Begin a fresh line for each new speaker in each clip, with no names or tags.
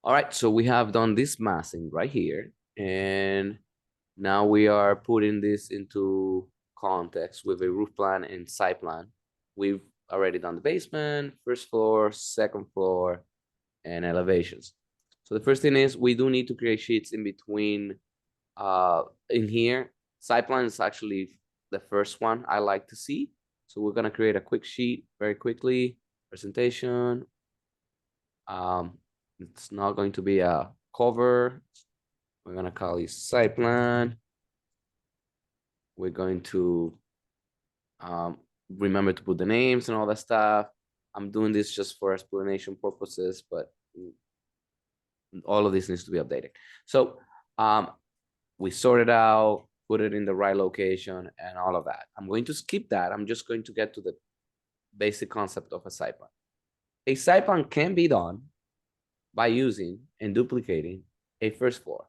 All right, so we have done this massing right here, and now we are putting this into context with a roof plan and site plan. We've already done the basement, first floor, second floor, and elevations. So the first thing is we do need to create sheets in between in here. Site plan is actually the first one I like to see. So we're gonna create a quick sheet very quickly, presentation. It's not going to be a cover. We're gonna call it site plan. We're going to remember to put the names and all that stuff. I'm doing this just for explanation purposes, but all of this needs to be updated. So we sort it out, put it in the right location and all of that. I'm going to skip that. I'm just going to get to the basic concept of a site plan. A site plan can be done by using and duplicating a first floor.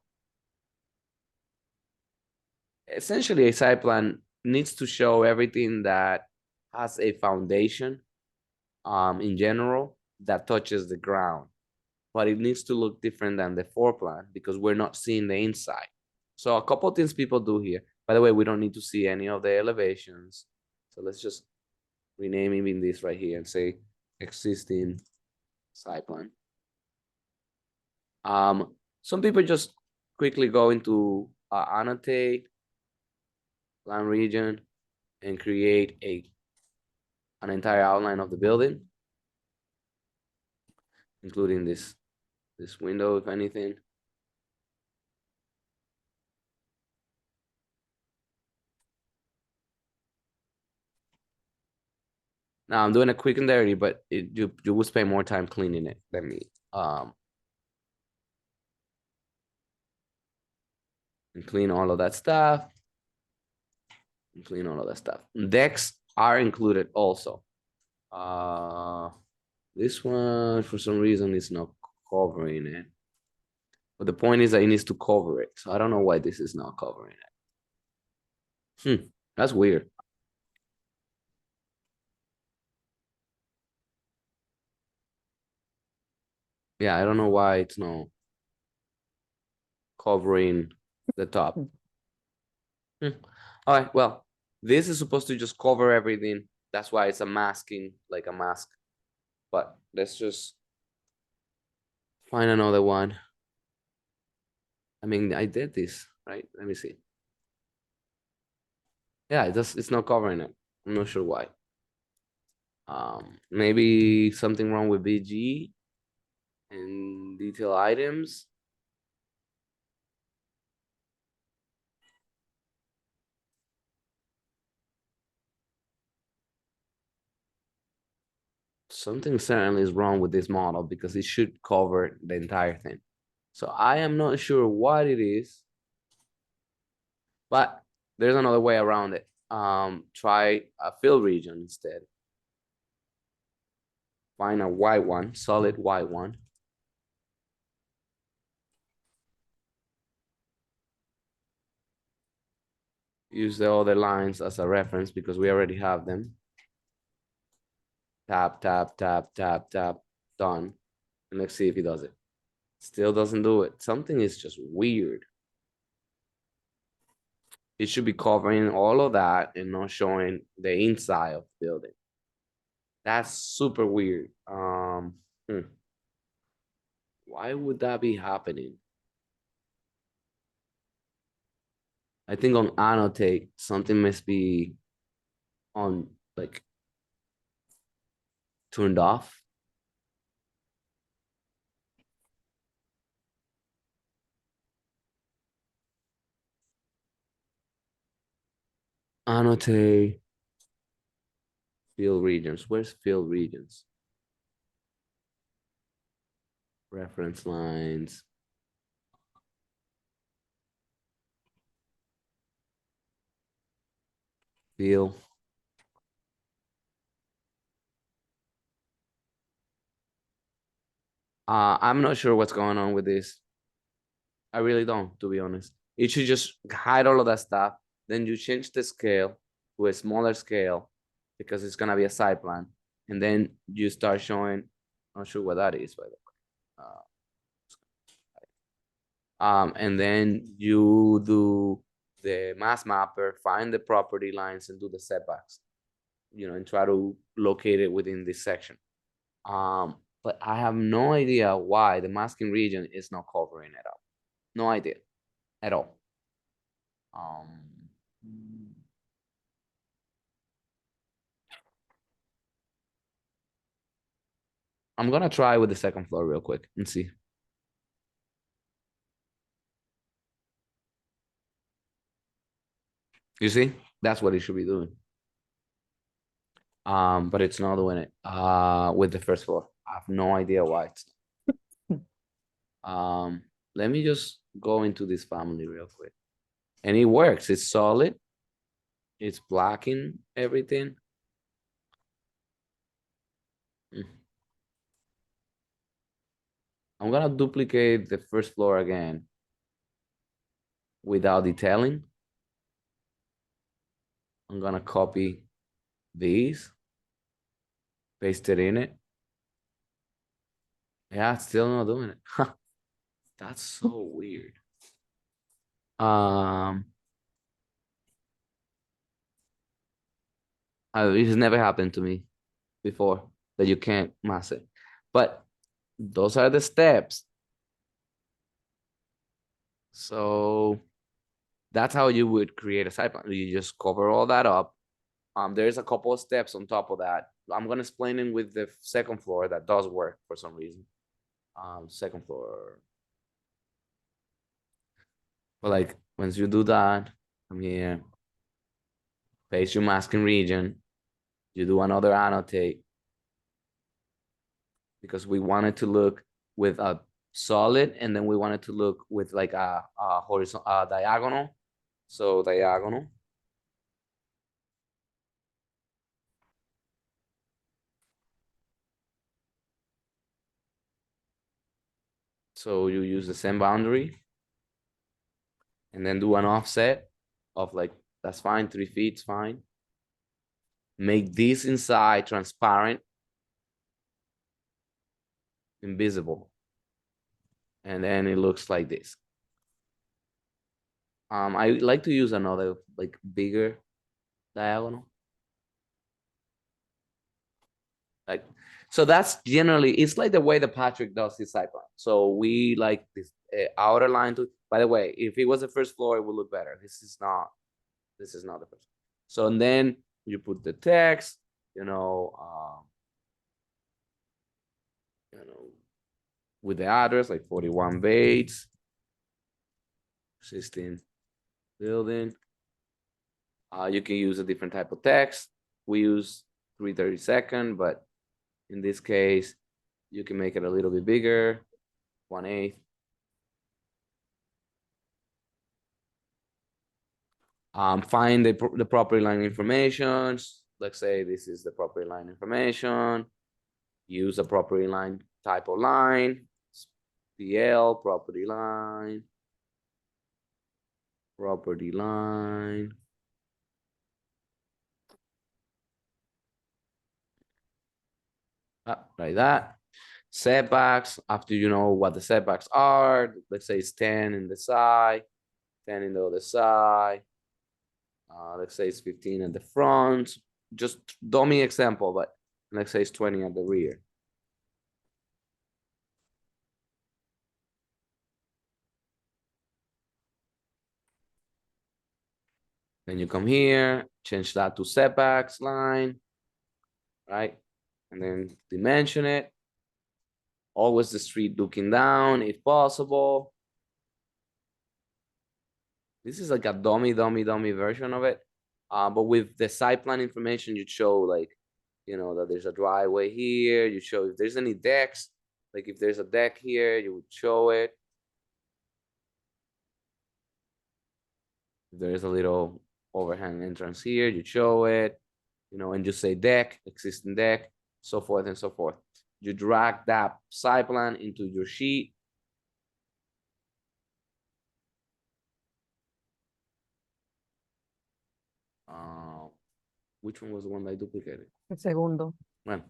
Essentially, a site plan needs to show everything that has a foundation in general that touches the ground, but it needs to look different than the floor plan because we're not seeing the inside. So a couple of things people do here. By the way, we don't need to see any of the elevations. So let's just rename even this right here and say existing site plan. Some people just quickly go into annotate plan region and create an entire outline of the building, including this window, if anything. Now I'm doing a quick and dirty, but you will spend more time cleaning it than me. And clean all of that stuff. And clean all of that stuff. Decks are included also. This one for some reason is not covering it. But the point is that it needs to cover it. So I don't know why this is not covering it. That's weird. Yeah, I don't know why it's not covering the top. All right, well, this is supposed to just cover everything. That's why it's a masking, like a mask. But let's just find another one. I mean, I did this, right? Let me see. Yeah, it's not covering it. I'm not sure why. Maybe something wrong with BG and detail items. Something certainly is wrong with this model because it should cover the entire thing. So I am not sure what it is, but there's another way around it. Try a fill region instead. Find a white one, solid white one. Use the other lines as a reference because we already have them. Tap, tap, tap, tap, tap, done. And let's see if he does it. Still doesn't do it. Something is just weird. It should be covering all of that and not showing the inside of the building. That's super weird. Why would that be happening? I think on annotate, something must be on like turned off. Annotate field regions. Where's field regions? Reference lines. Field. I'm not sure what's going on with this. I really don't, to be honest. It should just hide all of that stuff. Then you change the scale to a smaller scale because it's gonna be a side plan. And then you start showing, I'm not sure what that is, by the way. And then you do the mass mapper, find the property lines and do the setbacks, and try to locate it within this section. But I have no idea why the masking region is not covering it up. No idea at all. Um, I'm gonna try with the second floor real quick and see. You see, that's what it should be doing. But it's not doing it. With the first floor, I have no idea why. Um, Let me just go into this family real quick, and it works. It's solid. It's blocking everything. Mm. I'm gonna duplicate the first floor again without detailing. I'm gonna copy these, paste it in it. Yeah, it's still not doing it. That's so weird. It has never happened to me before that you can't mask it. But those are the steps. So that's how you would create a site plan. You just cover all that up. There's a couple of steps on top of that. I'm gonna explain it with the second floor that does work for some reason. Second floor. But like once you do that, come here, paste your masking region. You do another annotate because we wanted to look with a solid, and then we wanted to look with like a horizontal, diagonal. So diagonal. So you use the same boundary and then do an offset of like, that's fine, 3 feet, fine. Make this inside transparent, invisible. And then it looks like this. I like to use another like bigger diagonal. Like, so that's generally, it's like the way that Patrick does his side plan. So we like this outer line to, by the way, if it was the first floor, it would look better. This is not the first. So, and then you put the text, you know, with the address like 41 Bates, 16 building. You can use a different type of text. We use 332nd, but in this case, you can make it a little bit bigger, 1/8. Find the property line information. Let's say this is the property line information. Use a property line type of line. PL, property line. Property line. Like that. Setbacks, after you know what the setbacks are, let's say it's 10 in the side, 10 in the other side. Let's say it's 15 at the front. Just dummy example, but let's say it's 20 at the rear. Then you come here, change that to setbacks line, right? And then dimension it. Always the street looking down if possible. This is like a dummy version of it. But with the site plan information, you'd show like, that there's a driveway here. You show if there's any decks, like if there's a deck here, you would show it. If there's a little overhang entrance here, you show it, and you say deck, existing deck, so forth and so forth. You drag that site plan into your sheet. Which one was the one that I duplicated?
El segundo.
Well,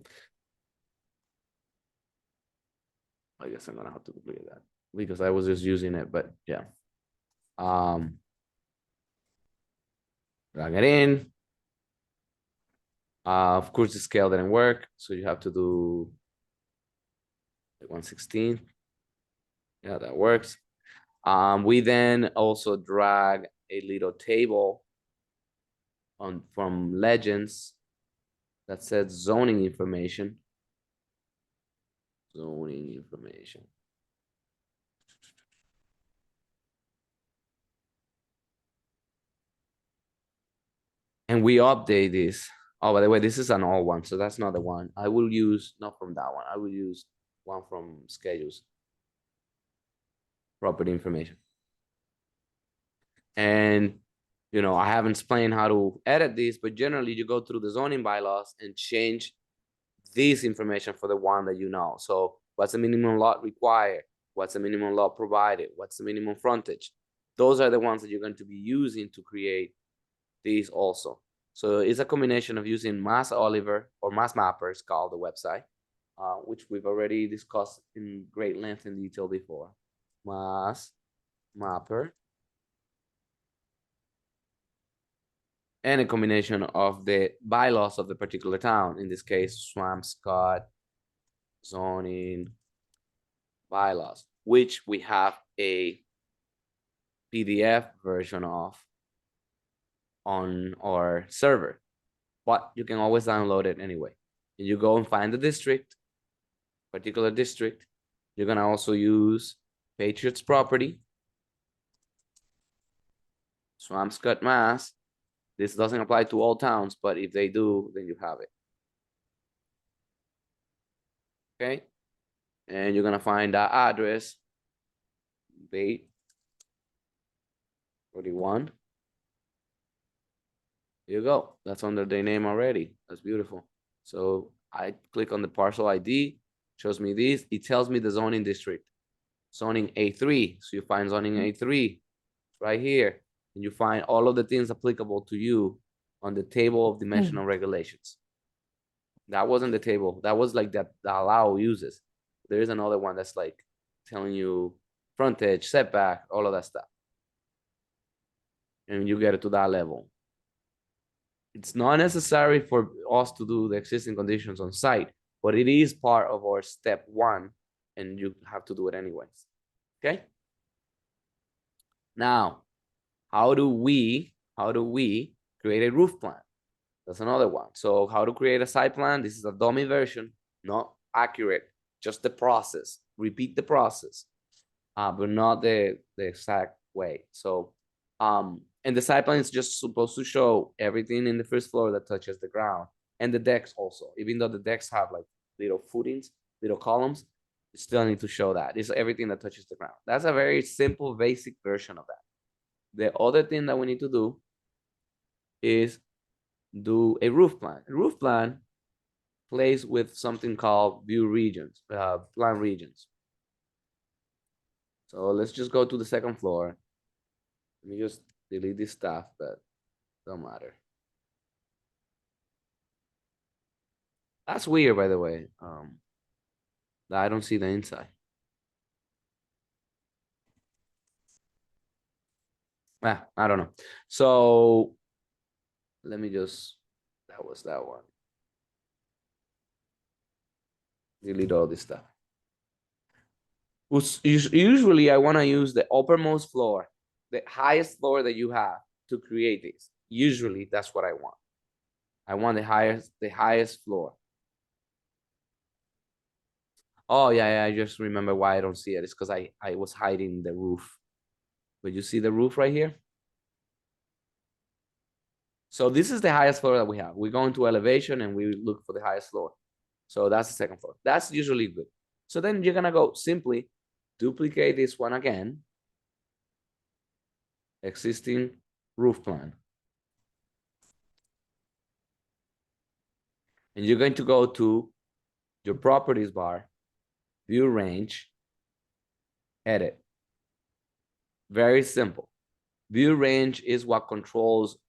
I guess I'm gonna have to duplicate that. because I was just using it, but yeah. Drag it in. Of course, the scale didn't work, so you have to do 1/16. Yeah, that works. We then also drag a little table on from legends that says zoning information. Zoning information. And we update this. Oh, by the way, this is an old one, so that's not the one. I will use, not from that one. I will use one from schedules. Property information. And, I haven't explained how to edit this, but generally you go through the zoning bylaws and change this information for the one that you know. So what's the minimum lot required? What's the minimum lot provided? What's the minimum frontage? Those are the ones that you're going to be using to create these also. So it's a combination of using Mass Oliver or Mass Mapper, it's called the website, which we've already discussed in great length and detail before. Mass Mapper. And a combination of the bylaws of the particular town, in this case, Swampscott zoning bylaws, which we have a PDF version of on our server, but you can always download it anyway. And you go and find the district, particular district. You're gonna also use Patriots property, Swampscott, Mass. This doesn't apply to all towns, but if they do, then you have it. Okay, and you're gonna find that address, 841. Here you go. That's under their name already. That's beautiful. So I click on the parcel ID, shows me this. It tells me the zoning district, zoning A3. So you find zoning A3 right here, and you find all of the things applicable to you on the table of dimensional regulations. That wasn't the table. That was like that the allow uses. There is another one that's like telling you frontage, setback, all of that stuff. And you get it to that level. It's not necessary for us to do the existing conditions on site, but it is part of our step 1, and you have to do it anyways. Okay. Now, how do we create a roof plan? That's another one. So how to create a site plan? This is a dummy version, not accurate, just the process. Repeat the process, but not the exact way. So, and the site plan is just supposed to show everything in the first floor that touches the ground, and the decks also. Even though the decks have like little footings, little columns, you still need to show that. It's everything that touches the ground. That's a very simple, basic version of that. The other thing that we need to do is do a roof plan. A roof plan plays with something called view regions, plan regions. So let's just go to the second floor. Let me just delete this stuff, but don't matter. That's weird, by the way. I don't see the inside. I don't know. So let me just, that was that one. Delete all this stuff. Usually I want to use the uppermost floor, the highest floor that you have to create this. Usually that's what I want. I want the highest floor. Oh yeah, I just remember why I don't see it. It's because I was hiding the roof. But you see the roof right here? So this is the highest floor that we have. We go into elevation and we look for the highest floor. So that's the second floor. That's usually good. So then you're gonna go simply duplicate this one again. Existing roof plan. And you're going to go to your properties bar, view range, edit. Very simple. View range is what controls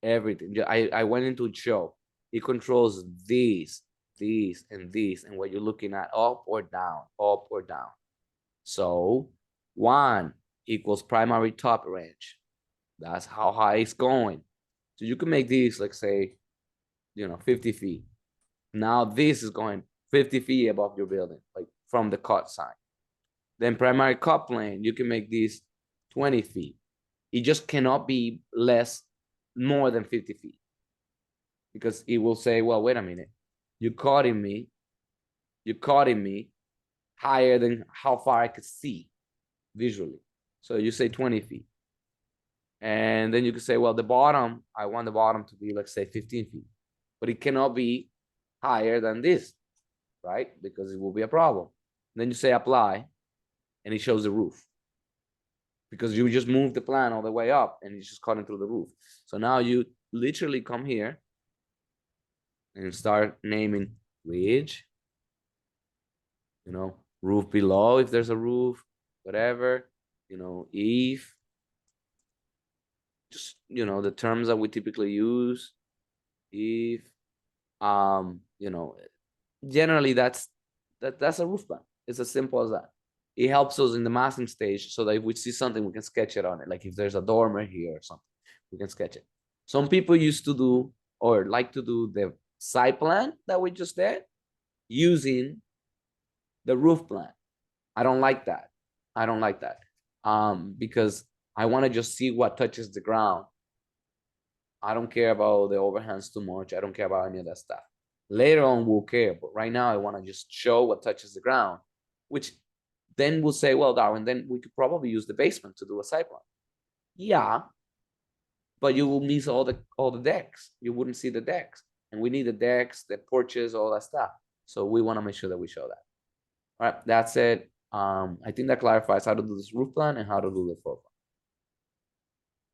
everything. I went into show. It controls these, and these, and what you're looking at, up or down, up or down. So 1 equals primary top range. That's how high it's going. So you can make these, like say, 50 feet. Now this is going 50 feet above your building, like from the cut sign. Then primary cut plane, you can make these 20 feet. It just cannot be more than 50 feet. Because it will say, well, wait a minute. You're cutting me higher than how far I could see visually. So you say 20 feet. And then you could say, well, I want the bottom to be, let's say, 15 feet. But it cannot be higher than this, right? Because it will be a problem. Then you say apply, and it shows the roof. Because you just move the plan all the way up, and it's just cutting through the roof. So now you literally come here and start naming ridge, roof below if there's a roof, whatever, if, just, the terms that we typically use, if, generally that's a roof plan. It's as simple as that. It helps us in the massing stage so that if we see something, we can sketch it on it. Like if there's a dormer here or something, we can sketch it. Some people used to do or like to do the site plan that we just did using the roof plan. I don't like that. Because I want to just see what touches the ground. I don't care about the overhangs too much. I don't care about any of that stuff. Later on, we'll care. But right now, I want to just show what touches the ground, which then we'll say, well, Darwin, then we could probably use the basement to do a site plan. Yeah, but you will miss all the decks. You wouldn't see the decks. And we need the decks, the porches, all that stuff. So we want to make sure that we show that. All right, that's it. I think that clarifies how to do this roof plan and how to do the floor plan.